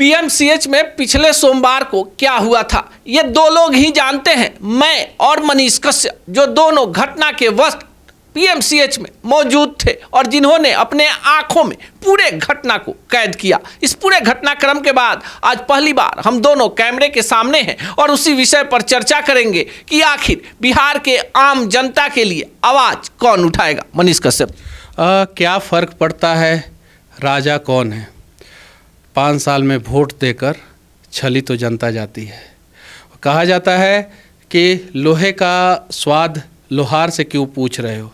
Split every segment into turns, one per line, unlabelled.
PMCH में पिछले सोमवार को क्या हुआ था ये दो लोग ही जानते हैं, मैं और मनीष कश्यप, जो दोनों घटना के वक्त पीएमसीएच में मौजूद थे और जिन्होंने अपने आंखों में पूरे घटना को कैद किया। इस पूरे घटनाक्रम के बाद आज पहली बार हम दोनों कैमरे के सामने हैं और उसी विषय पर चर्चा करेंगे कि आखिर बिहार के आम जनता के लिए आवाज कौन उठाएगा। मनीष कश्यप,
क्या फ़र्क पड़ता है राजा कौन है? 5 साल में वोट देकर छली तो जनता जाती है। कहा जाता है कि लोहे का स्वाद लोहार से क्यों पूछ रहे हो,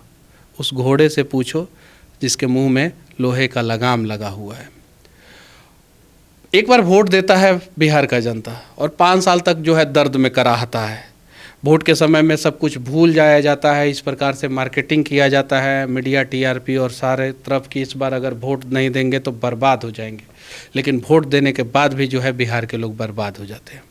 उस घोड़े से पूछो जिसके मुंह में लोहे का लगाम लगा हुआ है। एक बार वोट देता है बिहार का जनता और 5 साल तक जो है दर्द में कराहता है। वोट के समय में सब कुछ भूल जाया जाता है, इस प्रकार से मार्केटिंग किया जाता है, मीडिया टीआरपी और सारे तरफ की इस बार अगर वोट नहीं देंगे तो बर्बाद हो जाएंगे। लेकिन वोट देने के बाद भी जो है बिहार के लोग बर्बाद हो जाते हैं।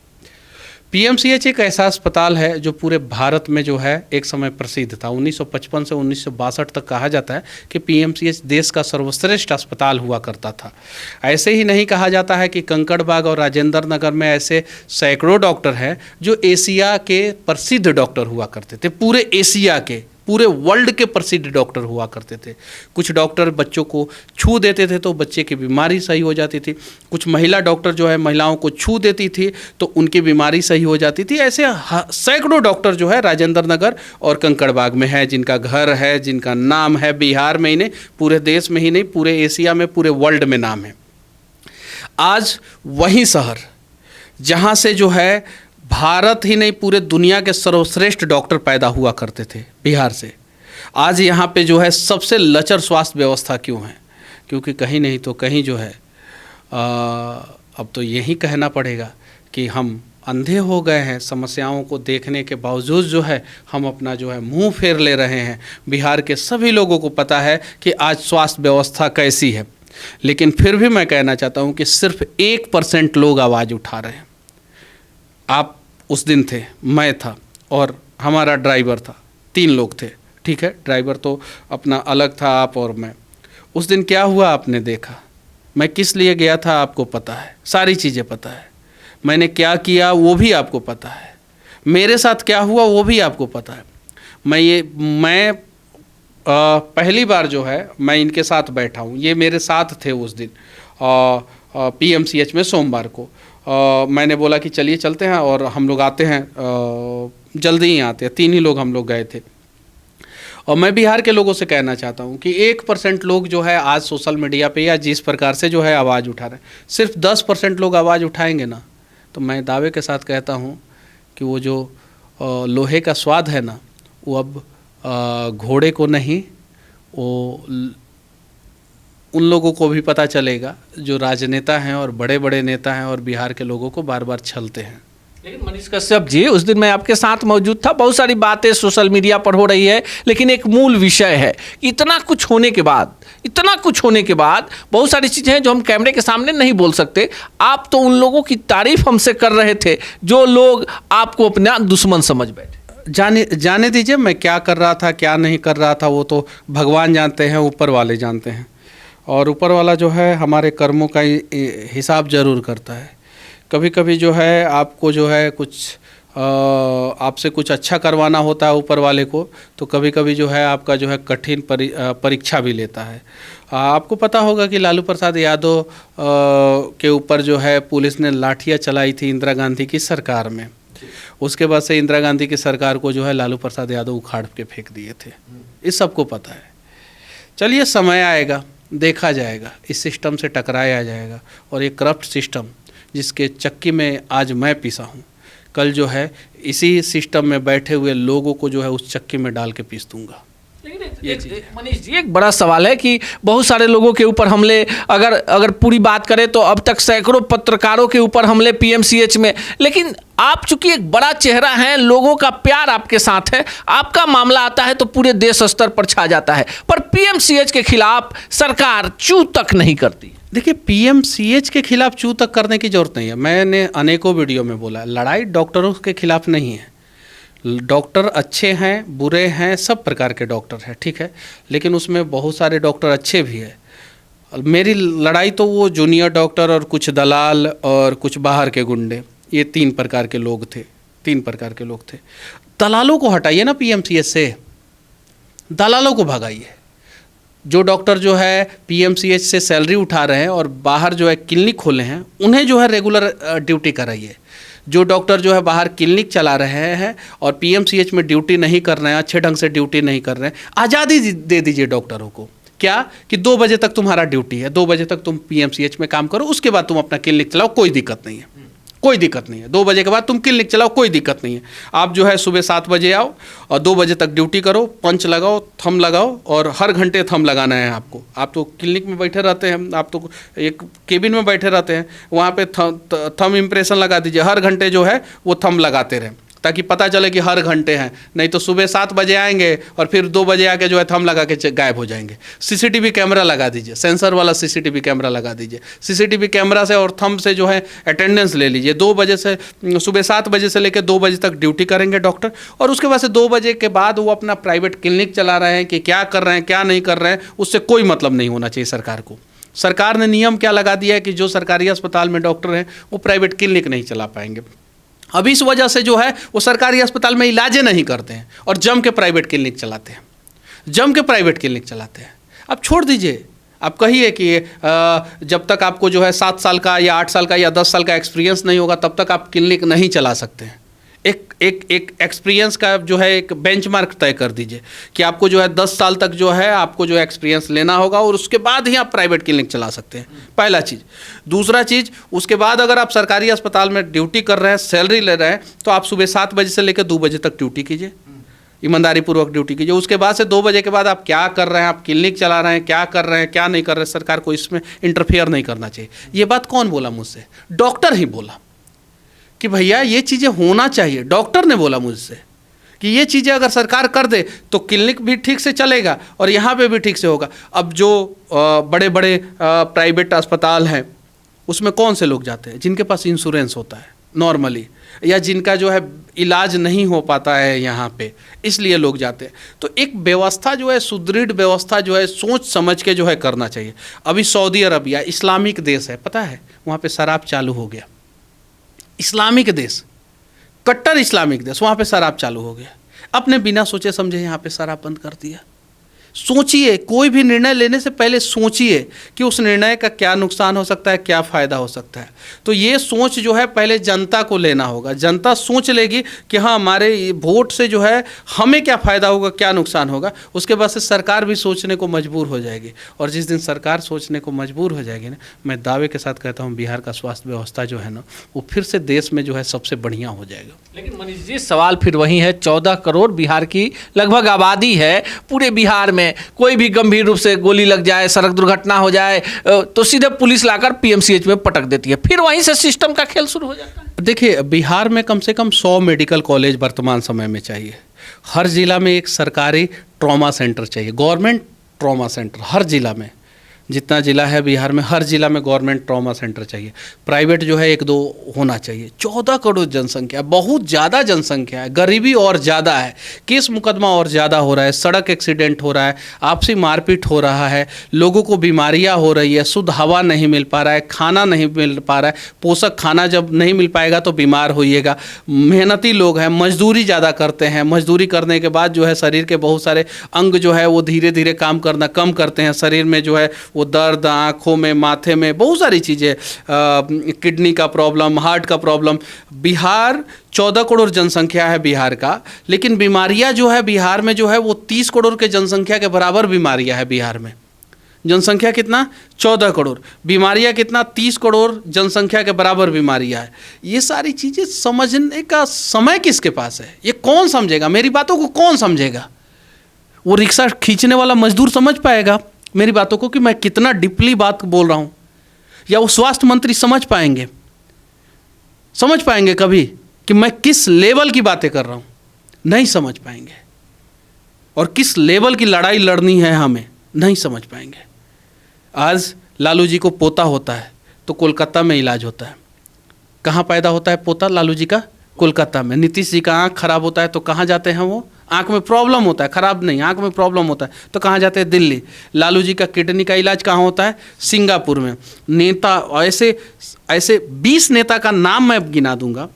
पीएमसीएच एक ऐसा अस्पताल है जो पूरे भारत में जो है एक समय प्रसिद्ध था। 1955 से 1962 तक कहा जाता है कि पीएमसीएच देश का सर्वश्रेष्ठ अस्पताल हुआ करता था। ऐसे ही नहीं कहा जाता है कि कंकड़बाग और राजेंद्र नगर में ऐसे सैकड़ों डॉक्टर हैं जो एशिया के प्रसिद्ध डॉक्टर हुआ करते थे। पूरे एशिया के, पूरे वर्ल्ड के प्रसिद्ध डॉक्टर हुआ करते थे। कुछ डॉक्टर बच्चों को छू देते थे तो बच्चे की बीमारी सही हो जाती थी। कुछ महिला डॉक्टर जो है महिलाओं को छू देती थी तो उनकी बीमारी सही हो जाती थी। ऐसे सैकड़ों डॉक्टर जो है राजेंद्र नगर और कंकड़बाग में है, जिनका घर है, जिनका नाम है बिहार में ही नहीं, पूरे देश में ही नहीं, पूरे एशिया में, पूरे वर्ल्ड में नाम है। आज वही शहर जहाँ से जो है भारत ही नहीं पूरे दुनिया के सर्वश्रेष्ठ डॉक्टर पैदा हुआ करते थे, बिहार से, आज यहाँ पे जो है सबसे लचर स्वास्थ्य व्यवस्था क्यों है? क्योंकि कहीं नहीं तो कहीं जो है अब तो यही कहना पड़ेगा कि हम अंधे हो गए हैं। समस्याओं को देखने के बावजूद जो है हम अपना जो है मुंह फेर ले रहे हैं। बिहार के सभी लोगों को पता है कि आज स्वास्थ्य व्यवस्था कैसी है, लेकिन फिर भी मैं कहना चाहता हूँ कि सिर्फ 1% लोग आवाज़ उठा रहे हैं। आप उस दिन थे, मैं था और हमारा ड्राइवर था, 3 लोग थे, ठीक है। ड्राइवर तो अपना अलग था, आप और मैं। उस दिन क्या हुआ आपने देखा, मैं किस लिए गया था आपको पता है, सारी चीज़ें पता है, मैंने क्या किया वो भी आपको पता है, मेरे साथ क्या हुआ वो भी आपको पता है। मैं पहली बार जो है मैं इनके साथ बैठा हूँ, ये मेरे साथ थे उस दिन पीएमसीएच में सोमवार को। मैंने बोला कि चलिए चलते हैं और हम लोग आते हैं, जल्दी ही आते हैं। 3 ही लोग हम लोग गए थे। और मैं बिहार के लोगों से कहना चाहता हूं कि 1% लोग जो है आज सोशल मीडिया पे या जिस प्रकार से जो है आवाज़ उठा रहे हैं, सिर्फ 10% लोग आवाज़ उठाएंगे ना, तो मैं दावे के साथ कहता हूं कि वो जो लोहे का स्वाद है ना, वो अब घोड़े को नहीं, वो उन लोगों को भी पता चलेगा जो राजनेता हैं और बड़े बड़े नेता हैं और बिहार के लोगों को बार बार छलते हैं।
लेकिन मनीष कश्यप जी, उस दिन मैं आपके साथ मौजूद था। बहुत सारी बातें सोशल मीडिया पर हो रही है, लेकिन एक मूल विषय है कि इतना कुछ होने के बाद बहुत सारी चीज़ें हैं जो हम कैमरे के सामने नहीं बोल सकते। आप तो उन लोगों की तारीफ हमसे कर रहे थे जो लोग आपको अपना दुश्मन समझ बैठे।
जाने दीजिए, मैं क्या कर रहा था क्या नहीं कर रहा था वो तो भगवान जानते हैं, ऊपर वाले जानते हैं। और ऊपर वाला जो है हमारे कर्मों का हिसाब जरूर करता है। कभी कभी जो है आपको जो है कुछ आपसे कुछ अच्छा करवाना होता है ऊपर वाले को, तो कभी कभी जो है आपका जो है कठिन परीक्षा भी लेता है। आपको पता होगा कि लालू प्रसाद यादव के ऊपर जो है पुलिस ने लाठियाँ चलाई थी इंदिरा गांधी की सरकार में। उसके बाद से इंदिरा गांधी की सरकार को जो है लालू प्रसाद यादव उखाड़ के फेंक दिए थे। इस सबको पता है। चलिए, समय आएगा, देखा जाएगा, इस सिस्टम से टकराया जाएगा। और ये करप्ट सिस्टम जिसके चक्की में आज मैं पिसा हूँ, कल जो है इसी सिस्टम में बैठे हुए लोगों को जो है उस चक्की में डाल के पीस दूंगा।
मनीष जी, एक बड़ा सवाल है कि बहुत सारे लोगों के ऊपर हमले, अगर पूरी बात करें तो अब तक सैकड़ों पत्रकारों के ऊपर हमले पीएमसीएच में। लेकिन आप चूंकि एक बड़ा चेहरा हैं, लोगों का प्यार आपके साथ है, आपका मामला आता है तो पूरे देश स्तर पर छा जाता है, पर पीएमसीएच के खिलाफ सरकार चू तक नहीं करती।
देखिए, पीएमसीएच के खिलाफ चू तक करने की जरूरत नहीं है। मैंने अनेकों वीडियो में बोला, लड़ाई डॉक्टरों के खिलाफ नहीं है। डॉक्टर अच्छे हैं, बुरे हैं, सब प्रकार के डॉक्टर हैं, ठीक है, लेकिन उसमें बहुत सारे डॉक्टर अच्छे भी हैं। मेरी लड़ाई तो वो जूनियर डॉक्टर और कुछ दलाल और कुछ बाहर के गुंडे, ये 3 प्रकार के लोग थे, 3 प्रकार के लोग थे। दलालों को हटाइए ना पीएमसीएच से, दलालों को भगाइए। जो डॉक्टर जो है पीएमसीएच से सैलरी उठा रहे हैं और बाहर जो है क्लिनिक खोले हैं, उन्हें जो है रेगुलर ड्यूटी कराइए। जो डॉक्टर जो है बाहर क्लिनिक चला रहे हैं और पीएमसीएच में ड्यूटी नहीं कर रहे हैं, अच्छे ढंग से ड्यूटी नहीं कर रहे हैं, आज़ादी दे दीजिए डॉक्टरों को। क्या कि 2 बजे तक तुम्हारा ड्यूटी है, 2 बजे तक तुम पीएमसीएच में काम करो, उसके बाद तुम अपना क्लिनिक चलाओ, कोई दिक्कत नहीं है, कोई दिक्कत नहीं है। 2 बजे के बाद तुम क्लिनिक चलाओ, कोई दिक्कत नहीं है। आप जो है सुबह 7 बजे आओ और 2 बजे तक ड्यूटी करो, पंच लगाओ, थंब लगाओ, और हर घंटे थंब लगाना है आपको। आप तो क्लिनिक में बैठे रहते हैं, आप तो एक केबिन में बैठे रहते हैं, वहाँ पे थंब इम्प्रेशन लगा दीजिए, हर घंटे जो है वो थंब लगाते रहें, ताकि पता चले कि हर घंटे हैं। नहीं तो सुबह 7 बजे आएंगे और फिर 2 बजे आके जो है थंब लगा के गायब हो जाएंगे। सीसीटीवी कैमरा लगा दीजिए, सेंसर वाला सीसीटीवी कैमरा लगा दीजिए। सीसीटीवी कैमरा से और थंब से जो है अटेंडेंस ले लीजिए। 2 बजे से, सुबह 7 बजे से लेकर 2 बजे तक ड्यूटी करेंगे डॉक्टर, और उसके बाद से 2 बजे के बाद वो अपना प्राइवेट क्लिनिक चला रहे हैं कि क्या कर रहे हैं क्या नहीं कर रहे हैं, उससे कोई मतलब नहीं होना चाहिए सरकार को। सरकार ने नियम क्या लगा दिया है कि जो सरकारी अस्पताल में डॉक्टर हैं वो प्राइवेट क्लिनिक नहीं चला पाएंगे। अब इस वजह से जो है वो सरकारी अस्पताल में इलाजें नहीं करते हैं और जम के प्राइवेट क्लिनिक चलाते हैं, जम के प्राइवेट क्लिनिक चलाते हैं। अब छोड़ दीजिए, आप कहिए कि जब तक आपको जो है 7 साल का या 8 साल का या 10 साल का एक्सपीरियंस नहीं होगा तब तक आप क्लिनिक नहीं चला सकते हैं। एक एक्सपीरियंस का जो है एक बेंचमार्क तय कर दीजिए कि आपको जो है 10 साल तक जो है आपको जो एक्सपीरियंस लेना होगा और उसके बाद ही आप प्राइवेट क्लिनिक चला सकते हैं, पहला चीज़। दूसरा चीज़, उसके बाद अगर आप सरकारी अस्पताल में ड्यूटी कर रहे हैं, सैलरी ले रहे हैं, तो आप सुबह 7 बजे से लेकर 2 बजे तक ड्यूटी कीजिए, ईमानदारी पूर्वक ड्यूटी कीजिए। उसके बाद से 2 बजे के बाद आप क्या कर रहे हैं, आप क्लिनिक चला रहे हैं, क्या कर रहे हैं क्या नहीं कर रहे हैं, सरकार को इसमें इंटरफेयर नहीं करना चाहिए। ये बात कौन बोला मुझसे? डॉक्टर ही बोला कि भैया ये चीज़ें होना चाहिए। डॉक्टर ने बोला मुझसे कि ये चीज़ें अगर सरकार कर दे तो क्लिनिक भी ठीक से चलेगा और यहाँ पे भी ठीक से होगा। अब जो बड़े बड़े प्राइवेट अस्पताल हैं उसमें कौन से लोग जाते हैं? जिनके पास इंश्योरेंस होता है नॉर्मली, या जिनका जो है इलाज नहीं हो पाता है यहाँ पे, इसलिए लोग जाते हैं। तो एक व्यवस्था जो है, सुदृढ़ व्यवस्था जो है, सोच समझ के जो है करना चाहिए। अभी सऊदी अरबिया इस्लामिक देश है, पता है, वहाँ पे शराब चालू हो गया। इस्लामिक देश, कट्टर इस्लामिक देश, वहाँ पे शराब चालू हो गया। अपने बिना सोचे समझे यहाँ पे शराब बंद कर दिया। सोचिए, कोई भी निर्णय लेने से पहले सोचिए कि उस निर्णय का क्या नुकसान हो सकता है, क्या फ़ायदा हो सकता है। तो ये सोच जो है पहले जनता को लेना होगा। जनता सोच लेगी कि हाँ हमारे वोट से जो है हमें क्या फ़ायदा होगा, क्या नुकसान होगा। उसके बाद से सरकार भी सोचने को मजबूर हो जाएगी, और जिस दिन सरकार सोचने को मजबूर हो जाएगी ना, मैं दावे के साथ कहता हूँ बिहार का स्वास्थ्य व्यवस्था जो है ना, वो फिर से देश में जो है सबसे बढ़िया हो जाएगा।
लेकिन मनीष जी, सवाल फिर वही है, 14 करोड़ बिहार की लगभग आबादी है। पूरे बिहार में कोई भी गंभीर रूप से गोली लग जाए, सड़क दुर्घटना हो जाए, तो सीधे पुलिस लाकर पीएमसीएच में पटक देती है, फिर वहीं से सिस्टम का खेल शुरू हो जाता है।
देखिए, बिहार में कम से कम 100 मेडिकल कॉलेज वर्तमान समय में चाहिए। हर जिला में एक सरकारी ट्रॉमा सेंटर चाहिए, गवर्नमेंट ट्रॉमा सेंटर। हर जिला में, जितना जिला है बिहार में, हर जिला में गवर्नमेंट ट्रॉमा सेंटर चाहिए। प्राइवेट जो है 1-2 होना चाहिए। 14 करोड़ जनसंख्या, बहुत ज़्यादा जनसंख्या है, गरीबी और ज़्यादा है, केस मुकदमा और ज़्यादा हो रहा है, सड़क एक्सीडेंट हो रहा है, आपसी मारपीट हो रहा है, लोगों को बीमारियां हो रही है, शुद्ध हवा नहीं मिल पा रहा है, खाना नहीं मिल पा रहा है। पोषक खाना जब नहीं मिल पाएगा तो बीमार होइएगा। मेहनती लोग हैं, मजदूरी ज़्यादा करते हैं, मजदूरी करने के बाद जो है शरीर के बहुत सारे अंग जो है वो धीरे धीरे काम करना कम करते हैं। शरीर में जो है वो दर्द, आँखों में, माथे में, बहुत सारी चीज़ें, किडनी का प्रॉब्लम, हार्ट का प्रॉब्लम। बिहार 14 करोड़ जनसंख्या है बिहार का, लेकिन बीमारियां जो है बिहार में जो है वो 30 करोड़ के जनसंख्या के बराबर बीमारियां है बिहार में। जनसंख्या कितना? 14 करोड़। बीमारियां कितना? 30 करोड़ जनसंख्या के बराबर बीमारियां है। ये सारी चीज़ें समझने का समय किसके पास है? ये कौन समझेगा? मेरी बातों को कौन समझेगा? वो रिक्शा खींचने वाला मजदूर समझ पाएगा मेरी बातों को कि मैं कितना डीपली बात बोल रहा हूँ? या वो स्वास्थ्य मंत्री समझ पाएंगे? समझ पाएंगे कभी कि मैं किस लेवल की बातें कर रहा हूँ? नहीं समझ पाएंगे। और किस लेवल की लड़ाई लड़नी है हमें, नहीं समझ पाएंगे। आज लालू जी को पोता होता है तो कोलकाता में इलाज होता है। कहाँ पैदा होता है पोता लालू जी का? कोलकाता में। नीतीश जी का आँख खराब होता है तो कहाँ जाते हैं वो? आंख में प्रॉब्लम होता है, खराब नहीं, आंख में प्रॉब्लम होता है तो कहाँ जाते हैं? दिल्ली। लालू जी का किडनी का इलाज कहाँ होता है? सिंगापुर में। नेता ऐसे ऐसे 20 नेता का नाम मैं गिना दूंगा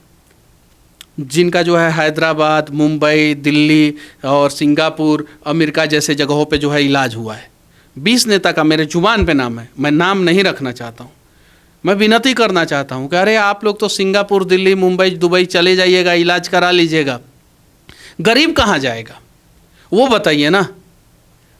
जिनका जो है हैदराबाद, मुंबई, दिल्ली और सिंगापुर, अमेरिका जैसे जगहों पे जो है इलाज हुआ है। 20 नेता का मेरे जुबान पे नाम है, मैं नाम नहीं रखना चाहता हूँ। मैं विनती करना चाहता हूँ कि अरे आप लोग तो सिंगापुर, दिल्ली, मुंबई, दुबई चले जाइएगा, इलाज करा लीजिएगा, गरीब कहाँ जाएगा वो बताइए ना।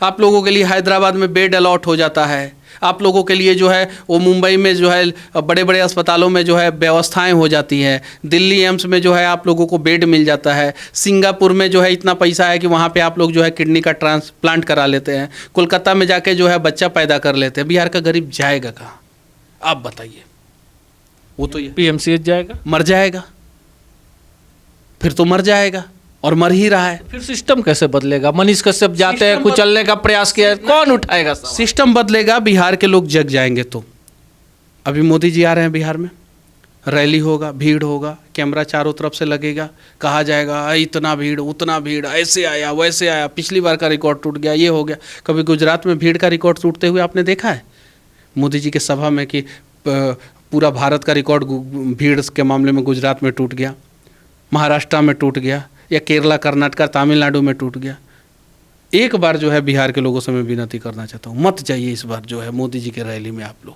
आप लोगों के लिए हैदराबाद में बेड अलॉट हो जाता है, आप लोगों के लिए जो है वो मुंबई में जो है बड़े बड़े अस्पतालों में जो है व्यवस्थाएं हो जाती हैं, दिल्ली एम्स में जो है आप लोगों को बेड मिल जाता है, सिंगापुर में जो है इतना पैसा है कि वहाँ पे आप लोग जो है किडनी का ट्रांसप्लांट करा लेते हैं, कोलकाता में जाके जो है बच्चा पैदा कर लेते हैं। बिहार का गरीब जाएगा कहाँ आप बताइए? वो तो ये
PMCH जाएगा,
मर जाएगा, फिर तो मर जाएगा और मर ही रहा है।
फिर सिस्टम कैसे बदलेगा? मनीष कश्यप जाते हैं, कुचलने का प्रयास किया, कौन उठाएगा सवाल?
सिस्टम बदलेगा, बिहार के लोग जग जाएंगे। तो अभी मोदी जी आ रहे हैं बिहार में, रैली होगा, भीड़ होगा, कैमरा चारों तरफ से लगेगा, कहा जाएगा इतना भीड़, उतना भीड़, ऐसे आया, वैसे आया, पिछली बार का रिकॉर्ड टूट गया, ये हो गया। कभी गुजरात में भीड़ का रिकॉर्ड टूटते हुए आपने देखा है मोदी जी के सभा में कि पूरा भारत का रिकॉर्ड भीड़ के मामले में गुजरात में टूट गया, महाराष्ट्र में टूट गया, या केरला, कर्नाटक, तमिलनाडु में टूट गया? एक बार जो है बिहार के लोगों से मैं विनती करना चाहता हूँ, मत जाइए इस बार जो है मोदी जी के रैली में, आप लोग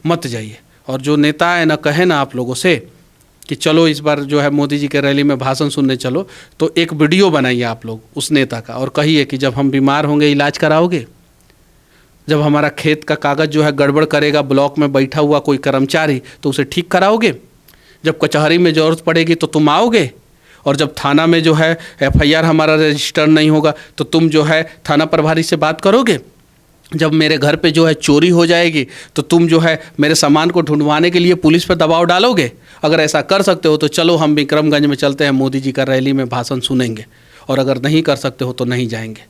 मत जाइए। और जो नेता है ना, कहे ना आप लोगों से कि चलो इस बार जो है मोदी जी के रैली में भाषण सुनने चलो, तो एक वीडियो बनाइए आप लोग उस नेता का और कहिए कि जब हम बीमार होंगे इलाज कराओगे, जब हमारा खेत का कागज़ जो है गड़बड़ करेगा ब्लॉक में बैठा हुआ कोई कर्मचारी तो उसे ठीक कराओगे, जब कचहरी में ज़रूरत पड़ेगी तो तुम आओगे, और जब थाना में जो है FIR हमारा रजिस्टर नहीं होगा तो तुम जो है थाना प्रभारी से बात करोगे, जब मेरे घर पे जो है चोरी हो जाएगी तो तुम जो है मेरे सामान को ढूंढवाने के लिए पुलिस पर दबाव डालोगे। अगर ऐसा कर सकते हो तो चलो हम विक्रमगंज में चलते हैं, मोदी जी का रैली में भाषण सुनेंगे, और अगर नहीं कर सकते हो तो नहीं जाएंगे।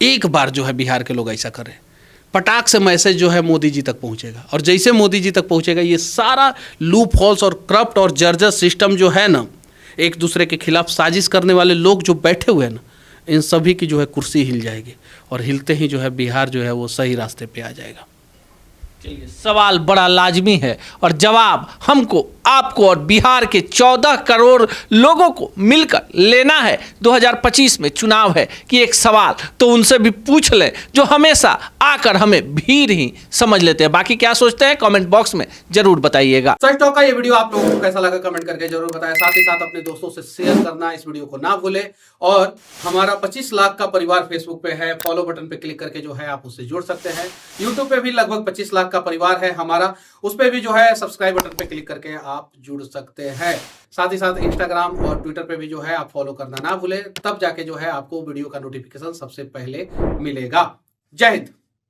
एक बार जो है बिहार के लोग ऐसा करें, पटाख से मैसेज जो है मोदी जी तक पहुंचेगा, और जैसे मोदी जी तक पहुंचेगा ये सारा लूप होल्स और करप्ट और जर्जर सिस्टम जो है ना, एक दूसरे के खिलाफ साजिश करने वाले लोग जो बैठे हुए हैं ना, इन सभी की जो है कुर्सी हिल जाएगी, और हिलते ही जो है बिहार जो है वो सही रास्ते पे आ जाएगा।
चलिए, सवाल बड़ा लाजमी है और जवाब हमको, आपको और बिहार के 14 करोड़ लोगों को मिलकर लेना है। 2025 में चुनाव है कि एक सवाल तो उनसे भी पूछ लें जो हमेशा आकर हमें भीड़ ही समझ लेते हैं। बाकी क्या सोचते हैं कमेंट बॉक्स में जरूर बताइएगा।
सच टॉक का ये वीडियो आप लोगों को कैसा लगा कमेंट करके जरूर बताएं। साथ ही साथ अपने दोस्तों से शेयर करना इस वीडियो को ना भूलें, और हमारा 25 लाख का परिवार फेसबुक पे है, फॉलो बटन पे क्लिक करके जो है आप उससे जुड़ सकते हैं। यूट्यूब पे भी लगभग 25 लाख का परिवार है हमारा, उस पर भी जो है सब्सक्राइब बटन पे क्लिक करके आप जुड़ सकते हैं। साथ ही साथ इंस्टाग्राम और ट्विटर पे भी जो है आप फॉलो करना ना भूलें, तब जाके जो है आपको वीडियो का नोटिफिकेशन सबसे पहले मिलेगा। जय हिंद।